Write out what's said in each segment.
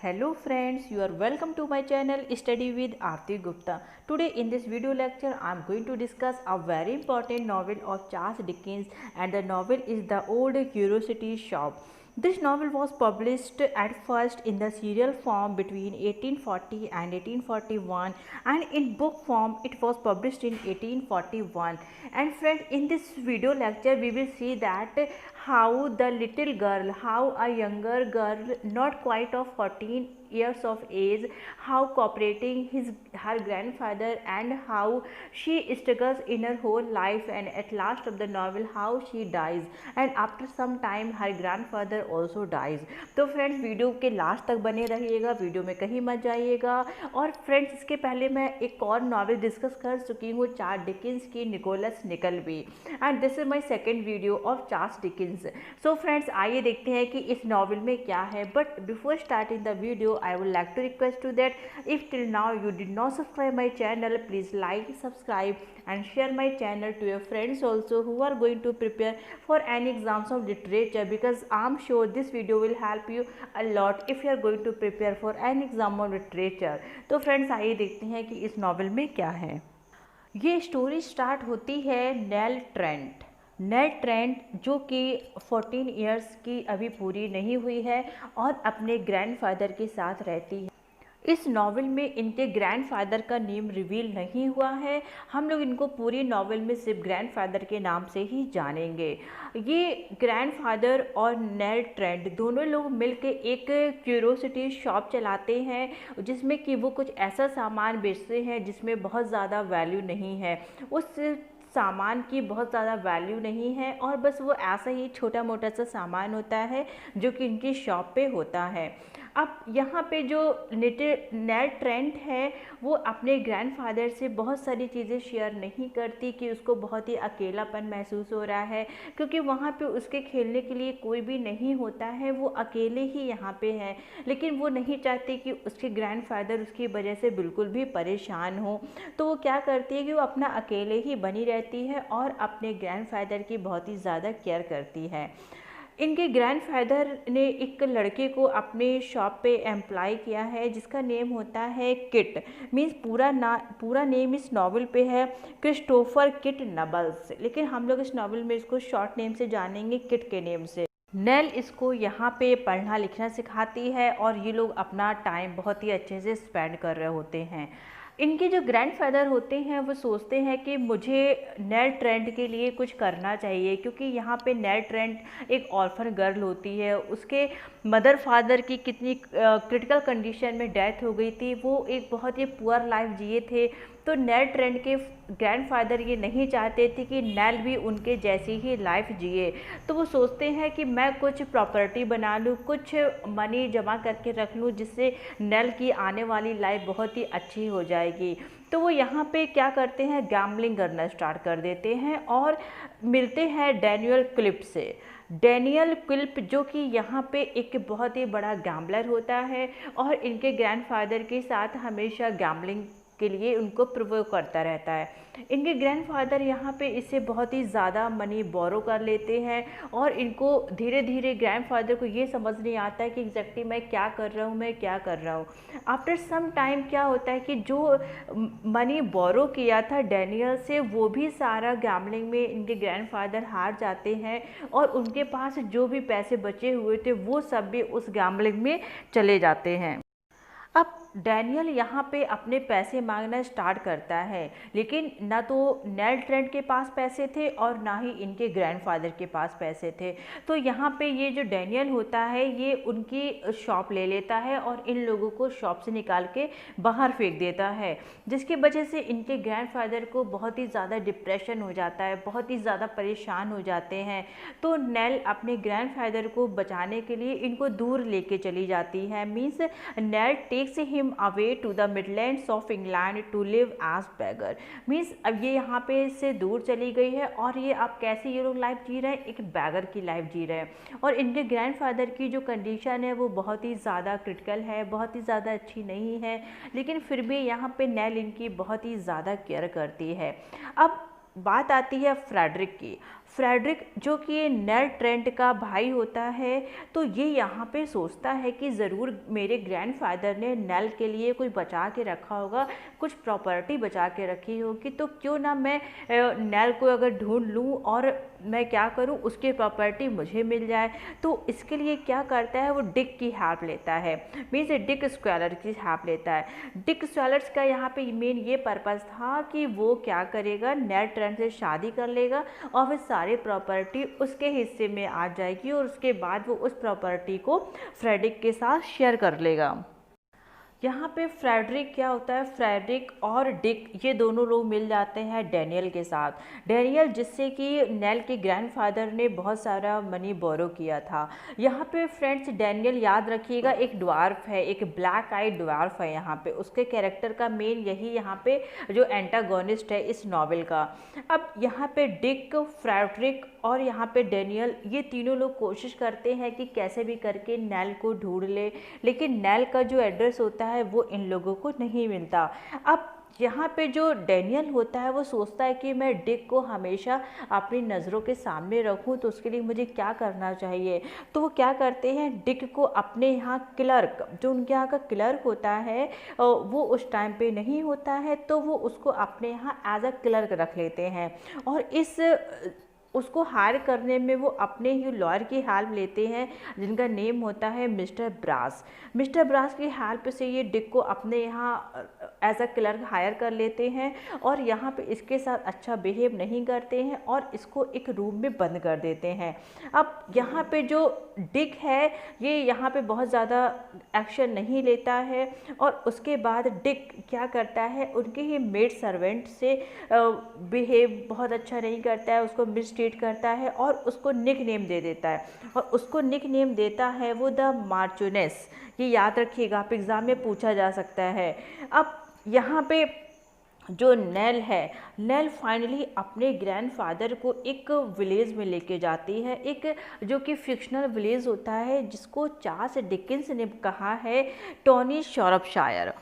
Hello friends, you are welcome to my channel Study with Aarti Gupta. Today in this video lecture I am going to discuss a very important novel of Charles Dickens, and the novel is The Old Curiosity Shop. This novel was published at first in the serial form between 1840 and 1841, and in book form it was published in 1841. And friends, in this video lecture we will see that how the little girl, how a younger girl not quite of 14 years of age, how cooperating her grandfather, and how she struggles in her whole life, and at last of the novel how she dies, and after some time her grandfather also dies. तो friends video के last तक बने रहिएगा, video में कहीं मत जाइएगा। और फ्रेंड्स इसके पहले मैं एक और नॉवेल डिस्कस कर चुकी हूँ चार्ल्स डिकेंस की, Nicholas Nickleby, and this is my second video of Charles Dickens. So friends आइए देखते हैं कि इस नॉवेल में क्या है। But before starting the video I would like to request you that if till now you did not subscribe my channel, please like, subscribe and share my channel to your friends also who are going to prepare for any exams of literature, because I am sure this video will help you a lot if you are going to prepare for any exam of literature. तो friends आइए देखते हैं कि इस novel में क्या है। ये स्टोरी स्टार्ट होती है नेल ट्रेंट जो कि 14 इयर्स की अभी पूरी नहीं हुई है और अपने ग्रैंडफादर के साथ रहती है। इस नॉवेल में इनके ग्रैंडफादर का नेम रिवील नहीं हुआ है, हम लोग इनको पूरी नॉवेल में सिर्फ ग्रैंडफादर के नाम से ही जानेंगे। ये ग्रैंडफादर और नेल ट्रेंट दोनों लोग मिलकर एक क्यूरोसिटी शॉप चलाते हैं, जिसमें कि वो कुछ ऐसा सामान बेचते हैं जिसमें बहुत ज़्यादा वैल्यू नहीं है, उस सामान की बहुत ज़्यादा वैल्यू नहीं है, और बस वो ऐसा ही छोटा मोटा सा सामान होता है जो कि इनकी शॉप पे होता है। अब यहाँ पे जो नेल ट्रेंट है वो अपने ग्रैंडफादर से बहुत सारी चीज़ें शेयर नहीं करती कि उसको बहुत ही अकेलापन महसूस हो रहा है, क्योंकि वहाँ पे उसके खेलने के लिए कोई भी नहीं होता है, वो अकेले ही यहाँ पे है। लेकिन वो नहीं चाहती कि उसके ग्रैंडफादर उसकी वजह से बिल्कुल भी परेशान हो, तो वो क्या करती है कि वो अपना अकेले ही बनी रहती है और अपने ग्रैंडफादर की बहुत ही ज़्यादा केयर करती है। इनके ग्रैंडफादर ने एक लड़के को अपने शॉप पे एम्प्लॉय किया है जिसका नेम होता है किट, मीन्स पूरा नेम इस नॉवल पे है क्रिस्टोफर किट नबल्स, लेकिन हम लोग इस नॉवल में इसको शॉर्ट नेम से जानेंगे, किट के नेम से। नेल इसको यहाँ पे पढ़ना लिखना सिखाती है और ये लोग अपना टाइम बहुत ही अच्छे से स्पेंड कर रहे होते हैं। इनके जो ग्रैंडफादर होते हैं वो सोचते हैं कि मुझे नेल ट्रेंट के लिए कुछ करना चाहिए, क्योंकि यहाँ पे नेल ट्रेंट एक ऑर्फन गर्ल होती है, उसके मदर फादर की कितनी क्रिटिकल कंडीशन में डेथ हो गई थी, वो एक बहुत ही पुअर लाइफ जिए थे। तो नेल ट्रेंट के ग्रैंडफादर ये नहीं चाहते थे कि नेल भी उनके जैसी ही लाइफ जिए, तो वो सोचते हैं कि मैं कुछ प्रॉपर्टी बना लूँ, कुछ मनी जमा करके रख लूँ, जिससे नेल की आने वाली लाइफ बहुत ही अच्छी हो जाएगी। तो वो यहाँ पे क्या करते हैं, गैम्बलिंग करना स्टार्ट कर देते हैं और मिलते हैं डैनियल क्लिप से। डैनियल क्लिप जो कि यहाँ पे एक बहुत ही बड़ा गैम्बलर होता है और इनके ग्रैंडफादर के साथ हमेशा गैम्बलिंग के लिए उनको प्रोवोक करता रहता है। इनके ग्रैंडफादर यहाँ पे इससे बहुत ही ज़्यादा मनी बोरो कर लेते हैं और इनको धीरे धीरे ग्रैंडफादर को ये समझ नहीं आता है कि एग्जैक्टली मैं क्या कर रहा हूँ। आफ्टर सम टाइम क्या होता है कि जो मनी बोरो किया था डैनियल से वो भी सारा गैम्बलिंग में इनके ग्रैंडफादर हार जाते हैं और उनके पास जो भी पैसे बचे हुए थे वो सब भी उस गैम्बलिंग में चले जाते हैं। अब डैनियल यहाँ पे अपने पैसे मांगना स्टार्ट करता है, लेकिन ना तो नेल ट्रेंट के पास पैसे थे और ना ही इनके ग्रैंडफादर के पास पैसे थे। तो यहाँ पे ये जो डैनियल होता है ये उनकी शॉप ले लेता है और इन लोगों को शॉप से निकाल के बाहर फेंक देता है, जिसकी वजह से इनके ग्रैंडफादर को बहुत ही ज़्यादा डिप्रेशन हो जाता है, बहुत ही ज़्यादा परेशान हो जाते हैं। तो नेल अपने ग्रैंडफादर को बचाने के लिए इनको दूर लेके चली जाती है, means Nell takes him away to the Midlands of England to live as beggar, means अब ये यहाँ पे से दूर चली गई है और ये अब कैसे ये लोग लाइफ जी रहे हैं, एक बैगर की लाइफ जी रहे हैं। और इनके ग्रैंडफादर की जो कंडीशन है वो बहुत ही ज़्यादा क्रिटिकल है, बहुत ही ज़्यादा अच्छी नहीं है, लेकिन फिर भी यहाँ पे नेल इनकी बहुत ही ज़्यादा केयर करती है। अब बात आती है फ्रेडरिक की। फ्रेडरिक जो कि नेल ट्रेंट का भाई होता है, तो ये यहाँ पे सोचता है कि ज़रूर मेरे ग्रैंडफादर ने नेल के लिए कुछ बचा के रखा होगा, कुछ प्रॉपर्टी बचा के रखी होगी, तो क्यों ना मैं नेल को अगर ढूंढ लूँ और मैं क्या करूँ, उसकी प्रॉपर्टी मुझे मिल जाए। तो इसके लिए क्या करता है, वो डिक की हेल्प लेता है, मीन्स डिक स्क्वेलर की हेल्प लेता है। डिक स्क्वेलर्स का यहाँ पे मेन ये पर्पज़ था कि वो क्या करेगा, नेल ट्रेंट से शादी कर लेगा और फिर सारी प्रॉपर्टी उसके हिस्से में आ जाएगी और उसके बाद वो उस प्रॉपर्टी को फ्रेडरिक के साथ शेयर कर लेगा। यहाँ पे फ्रेडरिक क्या होता है, फ्रेडरिक और डिक ये दोनों लोग मिल जाते हैं डैनियल के साथ। डैनियल जिससे कि नेल के ग्रैंडफादर ने बहुत सारा मनी बोरो किया था। यहाँ पे फ्रेंड्स डैनियल याद रखिएगा एक ड्वार्फ है, एक ब्लैक आइड ड्वार्फ है। यहाँ पे उसके कैरेक्टर का मेन यही यहाँ पे जो एंटागोनिस्ट है इस नॉवेल का। अब यहाँ पे डिक, फ्रेडरिक और यहाँ पे डैनियल ये तीनों लोग कोशिश करते हैं कि कैसे भी करके नेल को ढूंढ ले, लेकिन नेल का जो एड्रेस होता है वो इन लोगों को नहीं मिलता। अब यहाँ पे जो डैनियल होता है वो सोचता है कि मैं डिक को हमेशा अपनी नज़रों के सामने रखूँ, तो उसके लिए मुझे क्या करना चाहिए। तो वो क्या करते हैं, डिक को अपने यहाँ क्लर्क, जो उनके यहाँ का क्लर्क होता है वो उस टाइम पे नहीं होता है, तो वो उसको अपने यहाँ एज अ क्लर्क रख लेते हैं और उसको हायर करने में वो अपने ही लॉयर की हेल्प लेते हैं जिनका नेम होता है मिस्टर ब्रास। मिस्टर ब्रास की हेल्प से ये डिक को अपने यहाँ एज अ क्लर्क हायर कर लेते हैं और यहाँ पे इसके साथ अच्छा बिहेव नहीं करते हैं और इसको एक रूम में बंद कर देते हैं। अब यहाँ पे जो डिक है ये यहाँ पे बहुत ज़्यादा एक्शन नहीं लेता है और उसके बाद डिक क्या करता है, उनके ही मेड सर्वेंट से बिहेव बहुत अच्छा नहीं करता है, उसको मिसट्रीट करता है और उसको निक नेम दे देता है। और उसको निक नेम देता है वो द मार्चोनेस। ये याद रखिएगा, आप एग्ज़ाम में पूछा जा सकता है। अब यहाँ पे जो नेल है, नेल फाइनली अपने ग्रैंडफादर को एक विलेज में लेके जाती है, एक जो कि फिक्शनल विलेज होता है जिसको चार्ल्स डिकेंस ने कहा है टॉनी शॉर्पशायर।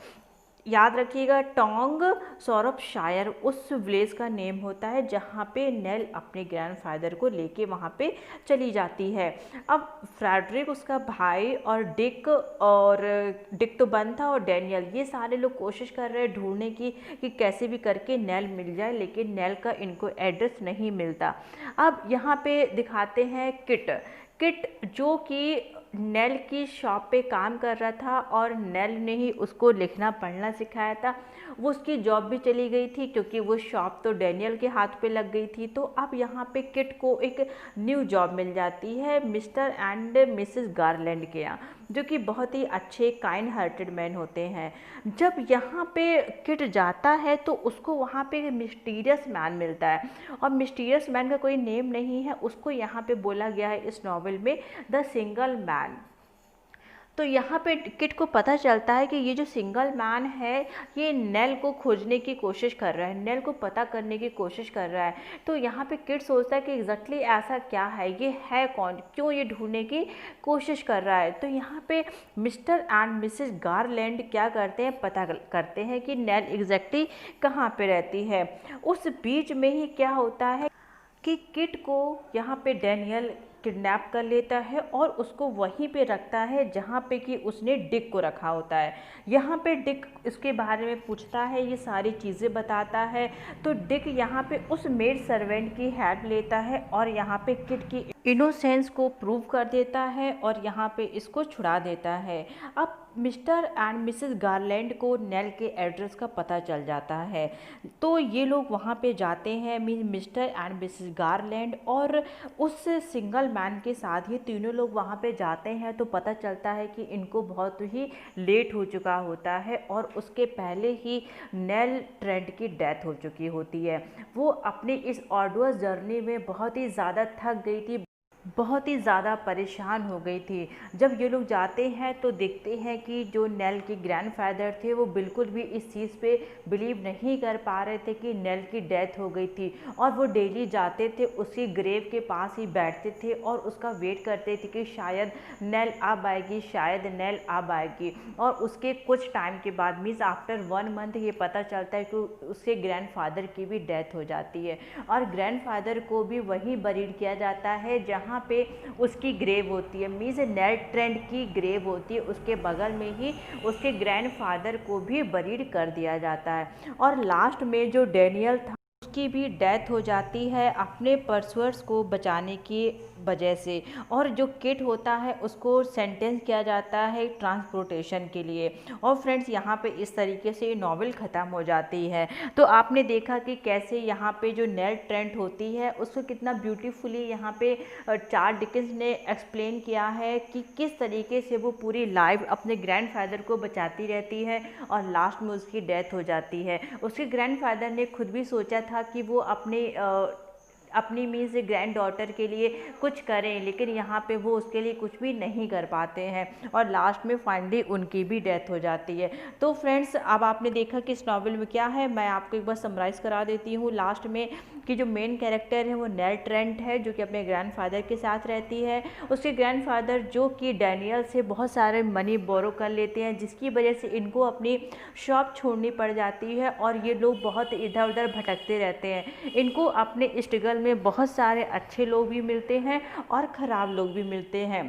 याद रखिएगा, टोंग शॉर्पशायर उस विलेज का नेम होता है जहाँ पे नेल अपने ग्रैंडफादर को लेके वहाँ पे चली जाती है। अब फ्रेडरिक उसका भाई और डिक तो बंद था और डैनियल ये सारे लोग कोशिश कर रहे हैं ढूंढने की कि कैसे भी करके नेल मिल जाए, लेकिन नेल का इनको एड्रेस नहीं मिलता। अब यहाँ पे दिखाते हैं किट जो कि नेल की शॉप पे काम कर रहा था और नेल ने ही उसको लिखना पढ़ना सिखाया था। वो उसकी जॉब भी चली गई थी क्योंकि वो शॉप तो डैनियल के हाथ पे लग गई थी। तो अब यहाँ पे किट को एक न्यू जॉब मिल जाती है मिस्टर एंड मिसेस गारलैंड के यहाँ, जो कि बहुत ही अच्छे काइंड हार्टेड मैन होते हैं। जब यहाँ पे किट जाता है तो उसको वहाँ पे मिस्टीरियस मैन मिलता है और मिस्टीरियस मैन का कोई नेम नहीं है, उसको यहाँ पे बोला गया है इस नॉवेल में द सिंगल मैन। तो यहाँ पे किट को पता चलता है कि ये जो सिंगल मैन है ये नेल को खोजने की कोशिश कर रहा है, नेल को पता करने की कोशिश कर रहा है। तो यहाँ पे किट सोचता है कि एग्जैक्टली ऐसा क्या है, ये है कौन, क्यों ये ढूंढने की कोशिश कर रहा है। तो यहाँ पे मिस्टर एंड मिसेस गारलैंड क्या करते हैं, पता करते हैं कि नेल एग्जैक्टली कहाँ पे रहती है। उस बीच में ही क्या होता है कि किट को यहाँ पे डैनियल किडनैप कर लेता है और उसको वहीं पे रखता है जहाँ पे कि उसने डिक को रखा होता है। यहाँ पे डिक इसके बारे में पूछता है, ये सारी चीज़ें बताता है। तो डिक यहाँ पे उस मेड सर्वेंट की हेल्प लेता है और यहाँ पे किट की इनोसेंस को प्रूव कर देता है और यहाँ पे इसको छुड़ा देता है। अब मिस्टर एंड मिसेस गारलैंड को नेल के एड्रेस का पता चल जाता है, तो ये लोग वहाँ पे जाते हैं, मिस्टर एंड मिसेस गारलैंड और उस सिंगल मैन के साथ ही तीनों लोग वहाँ पे जाते हैं। तो पता चलता है कि इनको बहुत ही लेट हो चुका होता है और उसके पहले ही नेल ट्रेंट की डेथ हो चुकी होती है। वो अपनी इस ऑर्डुअस जर्नी में बहुत ही ज़्यादा थक गई थी, बहुत ही ज़्यादा परेशान हो गई थी। जब ये लोग जाते हैं तो देखते हैं कि जो नेल के ग्रैंडफ़ादर थे वो बिल्कुल भी इस चीज़ पे बिलीव नहीं कर पा रहे थे कि नेल की डेथ हो गई थी, और वो डेली जाते थे उसकी ग्रेव के पास ही बैठते थे और उसका वेट करते थे कि शायद नेल अब आएगी, शायद नेल अब आएगी। और उसके कुछ टाइम के बाद मीन्स आफ्टर 1 मंथ ये पता चलता है कि उसके ग्रैंडफ़ादर की भी डेथ हो जाती है, और ग्रैंडफ़ादर को भी वहीं बरीड किया जाता है जहाँ पे उसकी ग्रेव होती है। मीन्स नेड ट्रेंट की ग्रेव होती है, उसके बगल में ही उसके ग्रैंडफादर को भी बरीड कर दिया जाता है। और लास्ट में जो डैनियल था उसकी भी डेथ हो जाती है अपने परसुअर्स को बचाने की वजह से, और जो किट होता है उसको सेंटेंस किया जाता है ट्रांसपोर्टेशन के लिए। और फ्रेंड्स यहाँ पे इस तरीके से ये नॉवेल ख़त्म हो जाती है। तो आपने देखा कि कैसे यहाँ पे जो नेल ट्रेंट होती है उसको कितना ब्यूटीफुली यहाँ पे चार्ल्स डिकेंस ने एक्सप्लेन किया है कि किस तरीके से वो पूरी लाइफ अपने ग्रैंडफादर को बचाती रहती है और लास्ट में उसकी डेथ हो जाती है। उसके ग्रैंडफादर ने खुद भी सोचा था कि वो अपनी मीन्स ग्रैंड डॉटर के लिए कुछ करें, लेकिन यहाँ पे वो उसके लिए कुछ भी नहीं कर पाते हैं और लास्ट में फाइनली उनकी भी डेथ हो जाती है। तो फ्रेंड्स, अब आपने देखा कि इस नॉवल में क्या है, मैं आपको एक बार समराइज़ करा देती हूँ लास्ट में कि जो मेन कैरेक्टर है वो नेल ट्रेंट है, जो कि अपने ग्रैंडफादर के साथ रहती है। उसके ग्रैंडफादर जो कि डैनियल से बहुत सारे मनी बोरो कर लेते हैं, जिसकी वजह से इनको अपनी शॉप छोड़नी पड़ जाती है और ये लोग बहुत इधर उधर भटकते रहते हैं। इनको अपने स्ट्रगल में बहुत सारे अच्छे लोग भी मिलते हैं और ख़राब लोग भी मिलते हैं।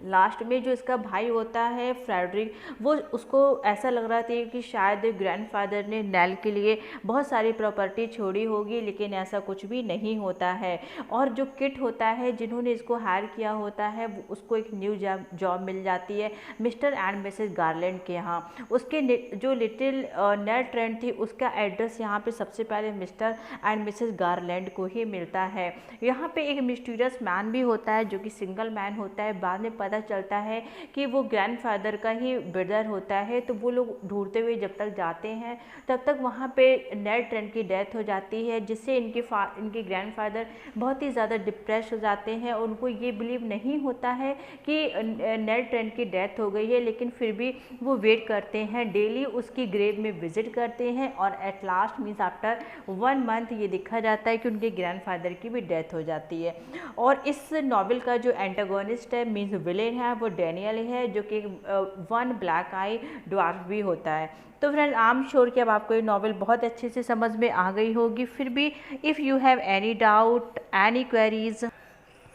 लास्ट में जो इसका भाई होता है फ्रेडरिक, वो उसको ऐसा लग रहा था कि शायद ग्रैंडफादर ने नेल के लिए बहुत सारी प्रॉपर्टी छोड़ी होगी, लेकिन ऐसा कुछ भी नहीं होता है। और जो किट होता है जिन्होंने इसको हायर किया होता है उसको एक न्यू जॉब मिल जाती है मिस्टर एंड मिसेस गारलैंड के यहाँ। उसके जो लिटिल नेल ट्रेंट थी उसका एड्रेस यहाँ पे सबसे पहले मिस्टर एंड मिसेस गारलैंड को ही मिलता है। यहाँ पे एक मिस्टीरियस मैन भी होता है जो कि सिंगल मैन होता है, बाद में पता चलता है कि वो ग्रैंडफादर का ही ब्रदर होता है। तो वो लोग ढूंढते हुए जब तक जाते हैं तब तक वहाँ पे नेल ट्रेंट की डेथ हो जाती है, जिससे इनके ग्रैंडफादर बहुत ही ज़्यादा डिप्रेस हो जाते हैं। उनको ये बिलीव नहीं होता है कि नेल ट्रेंट की डेथ हो गई है, लेकिन फिर भी वो वेट करते हैं, डेली उसकी ग्रेव में विजिट करते हैं और at last means after 1 month ये देखा जाता है कि उनके ग्रैंडफादर की भी डेथ हो जाती है। और इस नॉवेल का जो एंटागोनिस्ट है मीन्स विलेन है वो डैनियल है, जो कि 1 ब्लैक आई ड्वार्फ भी होता है। तो फ्रेंड, आई एम श्योर कि अब आपको ये नॉवेल बहुत अच्छे से समझ में आ गई होगी। फिर भी if you have any doubt, any queries,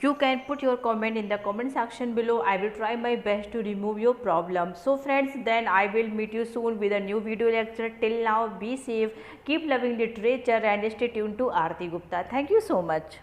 you can put your comment in the comment section below. I will try my best to remove your problem. So friends, then I will meet you soon with a new video lecture. Till now, be safe, keep loving literature and stay tuned to Aarti Gupta. Thank you so much.